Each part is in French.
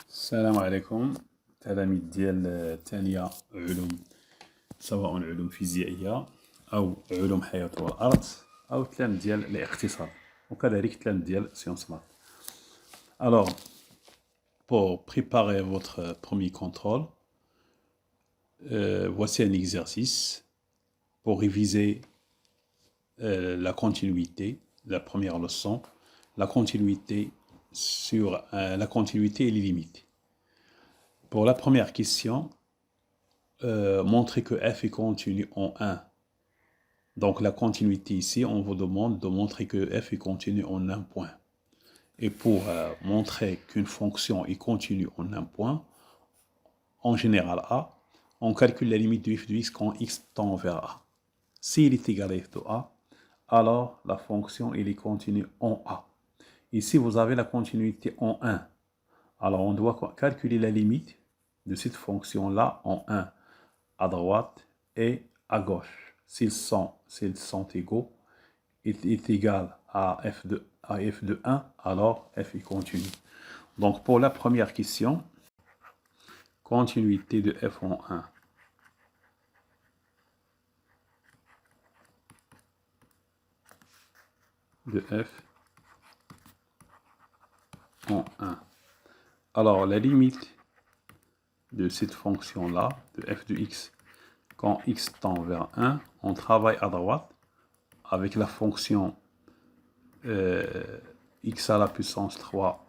السلام عليكم تلاميذ ديال تانية علوم، سواء علوم فيزيائية أو علوم حياة والأرض أو تلاميذ ديال الاقتصاد وكذلك تلاميذ ديال سيونس مات. Alors, pour préparer votre premier contrôle, voici un exercice pour réviser la continuité, la première leçon, la continuité sur la continuité et les limites. Pour la première question, montrer que f est continu en 1. Donc la continuité ici, on vous demande de montrer que f est continu en un point. Et pour montrer qu'une fonction est continue en un point, en général A, on calcule la limite de f de x quand x tend vers A. S'il est égal à f de A, alors la fonction elle est continue en A. Ici, vous avez la continuité en 1. Alors on doit calculer la limite de cette fonction-là en 1. À droite et à gauche. S'ils sont égaux, est égal à f de 1, alors f est continu. Donc pour la première question, continuité de f en 1. De f en 1. Alors la limite de cette fonction-là, de f de x, quand x tend vers 1, on travaille à droite avec la fonction x à la puissance 3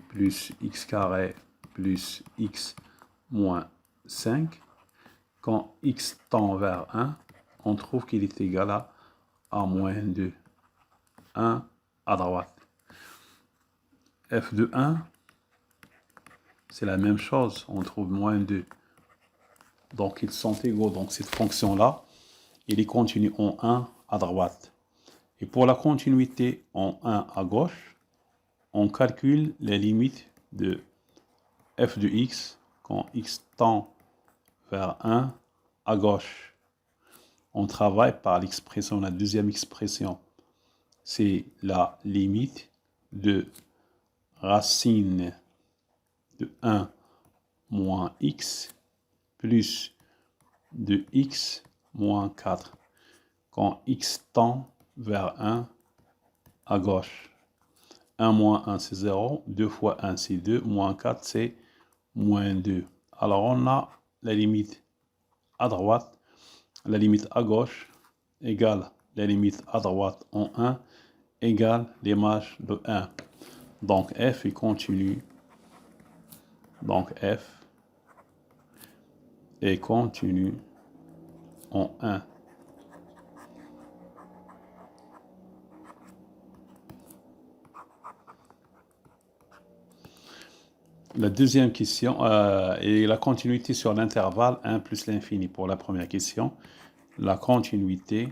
plus x carré plus x moins 5. Quand x tend vers 1, on trouve qu'il est égal à a moins 2. 1 à droite. f de 1, c'est la même chose, on trouve moins 2. Donc ils sont égaux. Donc cette fonction-là, elle est continue en 1 à droite. Et pour la continuité en 1 à gauche, on calcule les limites de f de x quand x tend vers 1 à gauche. On travaille par l'expression, la deuxième expression. C'est la limite de racine de 1 moins x plus de x moins 4 quand x tend vers 1 à gauche. 1 moins 1 c'est 0, 2 fois 1 c'est 2, moins 4 c'est moins 2. Alors on a la limite à droite, la limite à gauche égale la limite à droite en 1 égale l'image de 1. Donc f est continu. Donc f est continu en 1. La deuxième question est la continuité sur l'intervalle 1 plus l'infini. Pour la première question, la continuité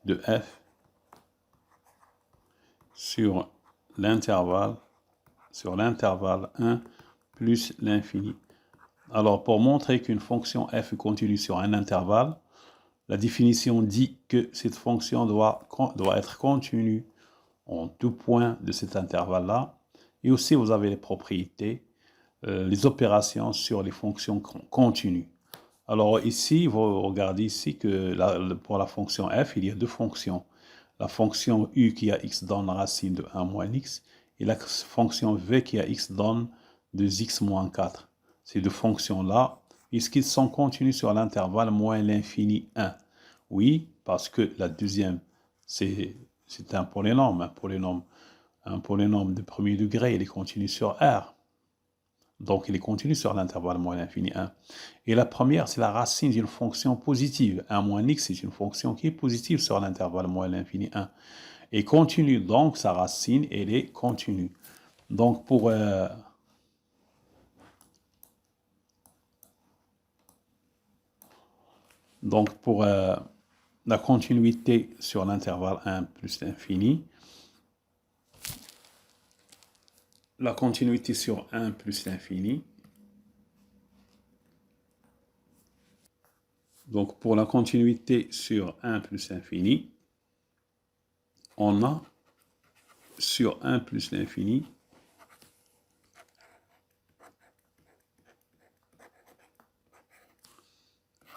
de f sur l'intervalle 1 plus l'infini. Alors, pour montrer qu'une fonction f est continue sur un intervalle, la définition dit que cette fonction doit être continue en tout point de cet intervalle-là. Et aussi, vous avez les propriétés, les opérations sur les fonctions continues. Alors ici, vous regardez ici que pour la fonction f, il y a deux fonctions. La fonction u qui a x donne racine de 1 moins x, et la fonction v qui a x donne 2x moins 4. Ces deux fonctions-là, est-ce qu'ils sont continues sur l'intervalle moins l'infini 1? Oui, parce que la deuxième, c'est un polynôme. Un polynôme de premier degré, il est continu sur R. Donc, il est continu sur l'intervalle moins l'infini 1. Et la première, c'est la racine d'une fonction positive. 1 moins x, c'est une fonction qui est positive sur l'intervalle moins l'infini 1. Et continue, donc, sa racine, elle est continue. Donc, pour la continuité sur l'intervalle 1 plus l'infini, la continuité sur 1 plus l'infini. Donc, pour la continuité sur 1 plus l'infini, on a sur 1 plus l'infini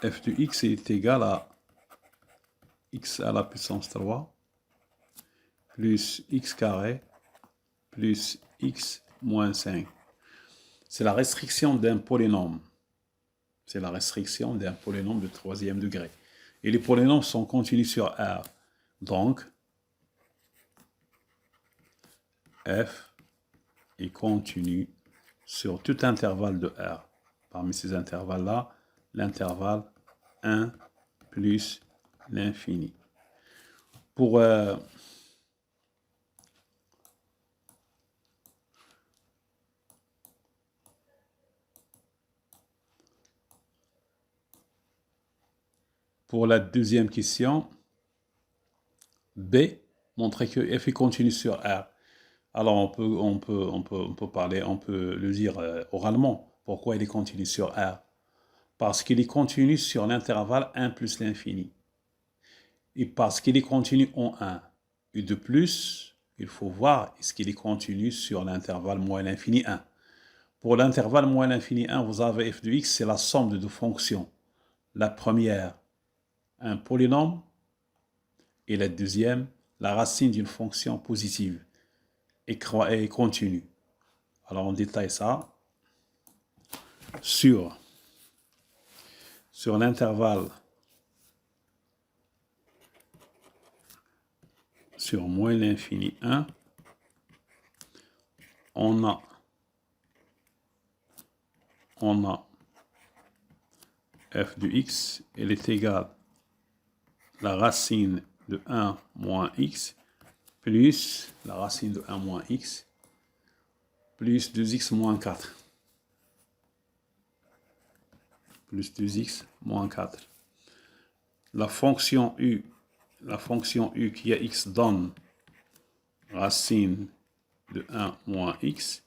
f de x est égal à x à la puissance 3 plus x carré plus x moins 5. C'est la restriction d'un polynôme. C'est la restriction d'un polynôme de troisième degré. Et les polynômes sont continus sur R. Donc, f est continu sur tout intervalle de R. Parmi ces intervalles-là, l'intervalle 1 plus l'infini. Pour la deuxième question, B, montrer que f est continu sur R. Alors on peut le dire oralement. Pourquoi il est continu sur R? Parce qu'il est continu sur l'intervalle 1 plus l'infini. Et parce qu'il est continu en 1. Et de plus, il faut voir est-ce qu'il est continu sur l'intervalle moins l'infini 1. Pour l'intervalle moins l'infini 1, vous avez f de x, c'est la somme de deux fonctions. La première, un polynôme, et la deuxième, la racine d'une fonction positive et continue. Alors on détaille ça sur l'intervalle sur moins l'infini 1, on a f de x, elle est égale la racine de 1 moins x plus la racine de 1 moins x plus 2x moins 4. Plus 2x moins 4. La fonction u qui a x donne racine de 1 moins x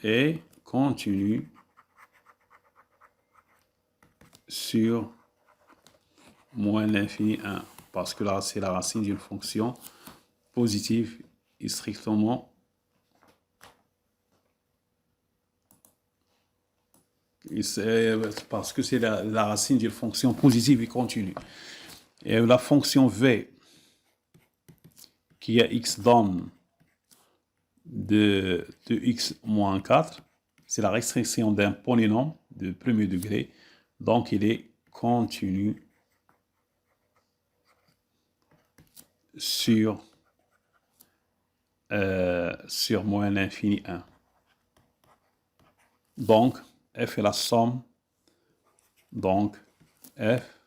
est continue sur moins l'infini 1, parce que là, c'est la racine d'une fonction positive et strictement parce que c'est la racine d'une fonction positive et continue. Et la fonction v qui a x donne de x moins 4, c'est la restriction d'un polynôme de premier degré, donc il est continu sur moins l'infini 1. Donc, f est la somme, donc f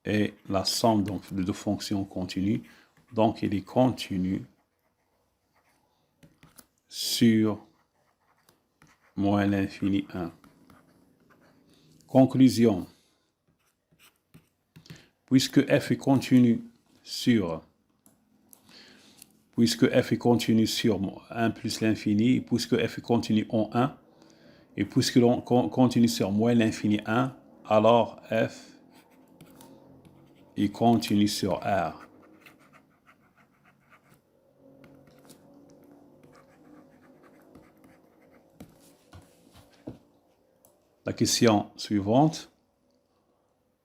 est la somme donc, de deux fonctions continues, donc il est continu sur moins l'infini 1. Conclusion. Puisque f est continu sur 1 plus l'infini, puisque f est continu en 1, et puisque l'on continue sur moins l'infini 1, alors f est continu sur R. La question suivante.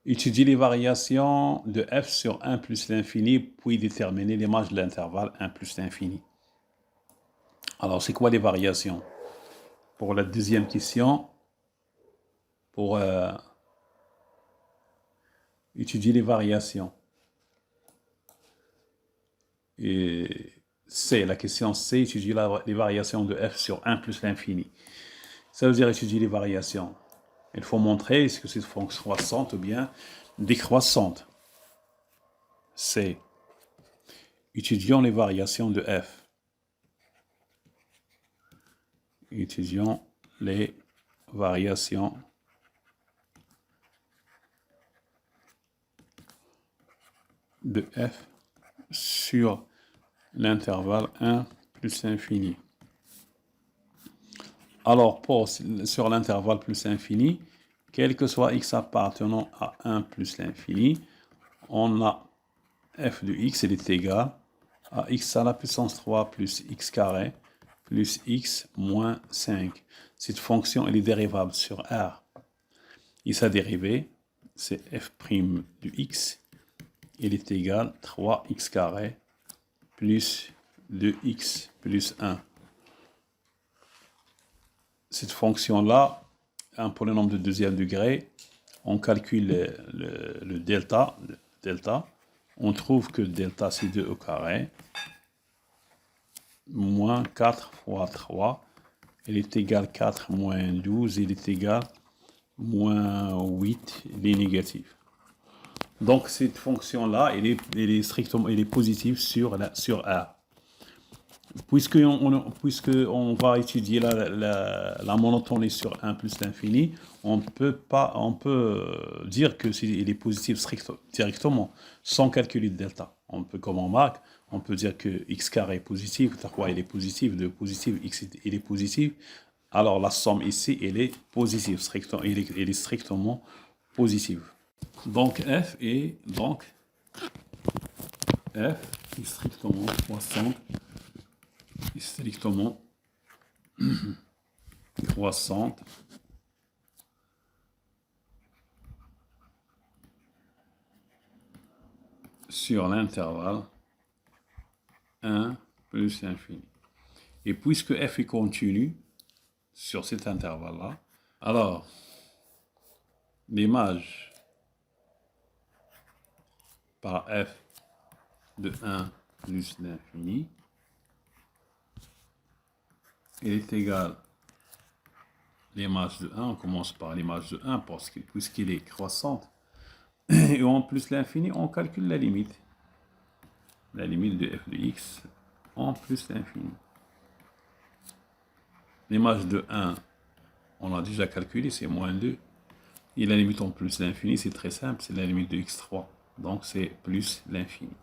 Étudier les variations de f sur 1 plus l'infini, puis déterminer l'image de l'intervalle 1 plus l'infini. Alors, c'est quoi les variations? Pour la deuxième question, pour étudier les variations. Et C, la question C, étudier les variations de f sur 1 plus l'infini. Ça veut dire étudier les variations. Il faut montrer est-ce que c'est fonction croissante ou bien décroissante. C. Étudions les variations de f. Étudions les variations de f sur l'intervalle 1 plus l'infini. Alors, sur l'intervalle plus l'infini, quel que soit x appartenant à 1 plus l'infini, on a f de x, elle est égale à x à la puissance 3 plus x carré plus x moins 5. Cette fonction, elle est dérivable sur R. Et sa dérivée, c'est f' du x. Il est égal à 3x carré plus 2x plus 1. Cette fonction-là, un polynôme de deuxième degré, on calcule le delta. On trouve que delta, c'est 2 au carré, moins 4 fois 3, il est égal à 4 moins 12, il est égal à moins 8, il est négatif. Donc cette fonction-là, elle est strictement, elle est positive sur R. Puisqu'on va étudier la monotonie sur 1 plus l'infini, on peut dire que il est positif directement, sans calculer de delta. On peut, comme on marque, on peut dire que x carré est positif, 3 il est positif, 2 positif, x il est positif. Alors la somme ici, elle est positive, elle est strictement positive. Donc f est strictement 60. Strictement croissante sur l'intervalle 1 plus l'infini. Et puisque f est continu sur cet intervalle-là, alors l'image par f de 1 plus l'infini, il est égal à l'image de 1, on commence par l'image de 1 puisqu'il est croissante, et en plus l'infini, on calcule la limite de f de x en plus l'infini. L'image de 1, on a déjà calculé, c'est moins 2, et la limite en plus l'infini, c'est très simple, c'est la limite de x3, donc c'est plus l'infini.